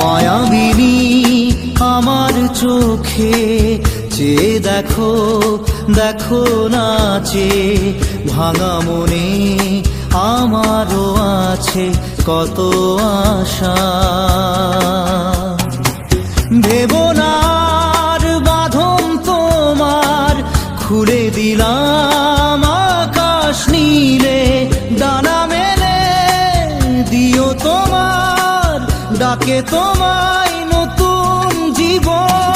মায়াবিনী আমার চোখে চেয়ে দেখো, দেখো নাচে ভাঙা মনে আমারও আছে কত আশা। ভেবনার বাঁধন তোমার খুলে দিলাম আকাশ নীলে, ডানা মেলে দিও তোমার ডাকে তোমায় নতুন জীবন।